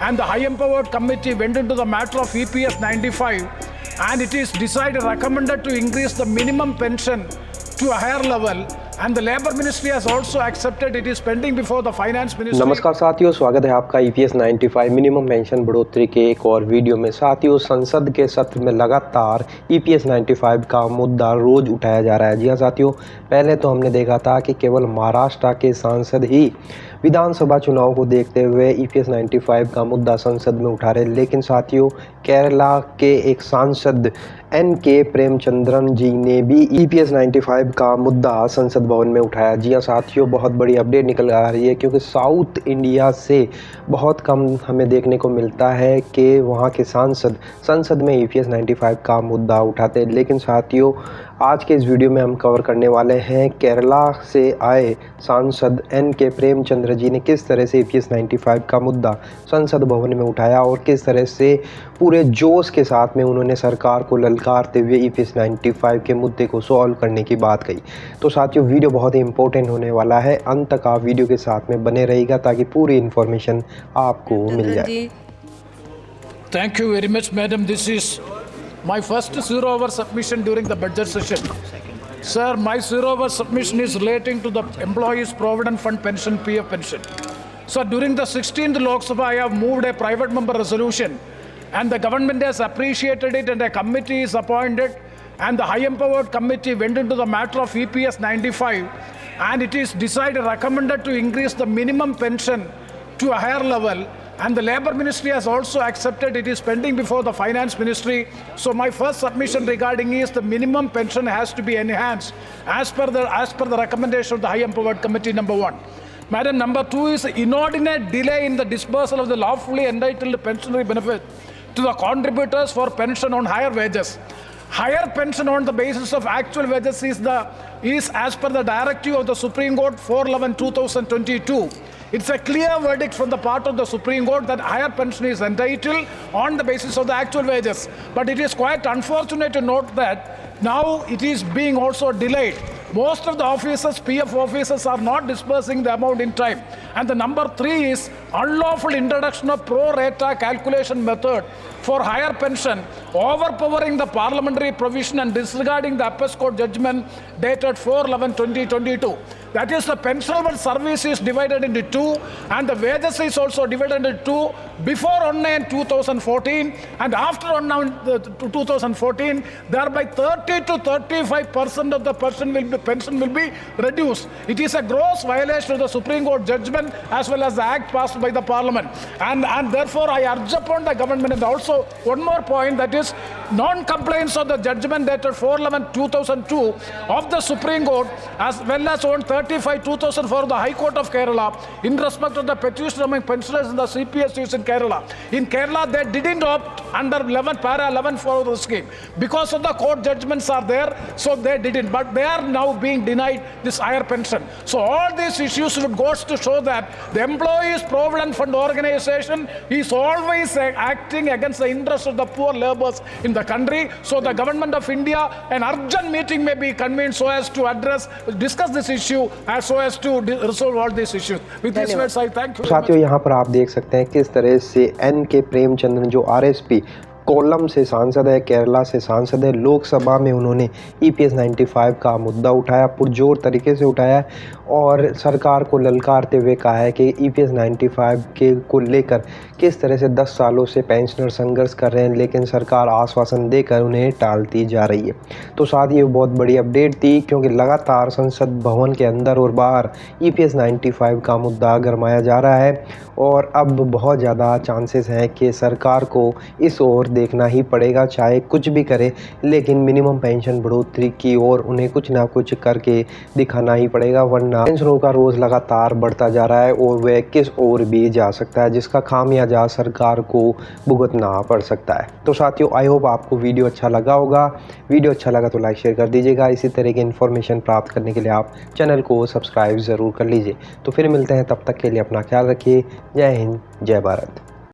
and the high empowered committee went into the matter of EPS 95, and it is decided, recommended to increase the minimum pension to a higher level, and the Labour Ministry has also accepted. It is pending before the Finance Ministry. नमस्कार साथियों, स्वागत है आपका EPS 95 minimum pension बढ़ोतरी के एक और video में। साथियों, संसद के सत्र में लगातार EPS 95 का मुद्दा रोज उठाया जा रहा है। जी हाँ साथियों, पहले तो हमने देखा था कि केवल महाराष्ट्र के सांसद ही विधानसभा चुनाव को देखते हुए EPS 95 का मुद्दा संसद में उठा रहे, लेकिन साथियों केरला के एक सांसद NK प्रेमचंद्रन जी ने भी EPS 95 का मुद्दा संसद भवन में उठाया। जी हाँ साथियों, बहुत बड़ी अपडेट निकल आ रही है, क्योंकि साउथ इंडिया से बहुत कम हमें देखने को मिलता है कि वहाँ के सांसद संसद में EPS 95 का मुद्दा उठाते हैं। लेकिन साथियों, आज के इस वीडियो में हम कवर करने वाले हैं केरला से आए सांसद NK प्रेमचंद्र जी ने किस तरह से EPS 95 का मुद्दा संसद भवन में उठाया और किस तरह से पूरे जोश के साथ में उन्होंने सरकार को ललकारते हुए EPS 95 के मुद्दे को सॉल्व करने की बात कही। तो साथियों, वीडियो बहुत ही इंपॉर्टेंट होने वाला है, अंत तक आप वीडियो के साथ में बने रहिएगा ताकि पूरी इन्फॉर्मेशन आपको मिल जाए। Thank you very much, madam. This is my first 0-hour submission during the budget session. Sir, my 0-hour submission is relating to the Employees Provident Fund Pension, PF pension. So during the 16th Lok Sabha, I have moved a private member resolution, and the government has appreciated it, and a committee is appointed, and the high empowered committee went into the matter of EPS 95, and it is decided, recommended to increase the minimum pension to a higher level, and the Labour Ministry has also accepted. It is pending before the Finance Ministry. So my first submission regarding is the minimum pension has to be enhanced as per the recommendation of the High Empowered Committee, number one. Madam, number two is inordinate delay in the disbursal of the lawfully entitled pensionary benefit to the contributors for pension on higher wages. Higher pension on the basis of actual wages is as per the directive of the Supreme Court 411/2022. It's a clear verdict from the part of the Supreme Court that higher pension is entitled on the basis of the actual wages. But it is quite unfortunate to note that now it is being also delayed. Most of the officers, PF officers, are not disbursing the amount in time. And the number three is unlawful introduction of pro rata calculation method for higher pension, overpowering the parliamentary provision and disregarding the Appeals Court judgment dated 4/11/2022. That is, the pensionable service is divided into two, and the wages is also divided into two before 1/9/2014 and after 1/9/2014. Thereby, 30 to 35% of the pension will be reduced. It is a gross violation of the Supreme Court judgment as well as the act passed by the Parliament. And therefore, I urge upon the government. And also, one more point, that is non-compliance of the judgment dated 4/11/2002 of the Supreme Court as well as on 35/2004 of the High Court of Kerala in respect of the petition among pensioners in the CPSUs in Kerala. In Kerala, they didn't opt under para 11 for the scheme because of the court judgments are there, so they didn't. But they are now being denied this higher pension. So all these issues would goes to show that the Employees Provident Fund organization is always acting against the interests of the poor laborers in the country. So the government of India, an urgent meeting may be convened so as to discuss this issue as so as to resolve all these issues. With this words, I thank you. साथियों, यहाँ पर आप देख सकते हैं किस तरह से NK प्रेमचंद्रन जो RSP कोल्लम से सांसद है, केरला से सांसद है, लोकसभा में उन्होंने EPS 95 का मुद्दा उठाया, पुरजोर तरीके से उठाया और सरकार को ललकारते हुए कहा है कि EPS 95 के को लेकर किस तरह से 10 सालों से पेंशनर संघर्ष कर रहे हैं, लेकिन सरकार आश्वासन देकर उन्हें टालती जा रही है। तो साथ ही बहुत बड़ी अपडेट थी, क्योंकि लगातार संसद भवन के अंदर और बाहर EPS 95 का मुद्दा गरमाया जा रहा है और अब बहुत ज़्यादा चांसेस हैं कि सरकार को इस ओर देखना ही पड़ेगा, चाहे कुछ भी करे, लेकिन मिनिमम पेंशन बढ़ोतरी की ओर उन्हें कुछ ना कुछ करके दिखाना ही पड़ेगा, वरना पेंशनों का रोज़ लगातार बढ़ता जा रहा है और वह किस ओर भी जा सकता है, जिसका खामियाजा सरकार को भुगतना पड़ सकता है। तो साथियों, आई होप आपको वीडियो अच्छा लगा होगा। वीडियो अच्छा लगा तो लाइक शेयर कर दीजिएगा। इसी तरह की इन्फॉर्मेशन प्राप्त करने के लिए आप चैनल को सब्सक्राइब ज़रूर कर लीजिए। तो फिर मिलते हैं, तब तक के लिए अपना ख्याल रखिए। जय हिंद, जय भारत।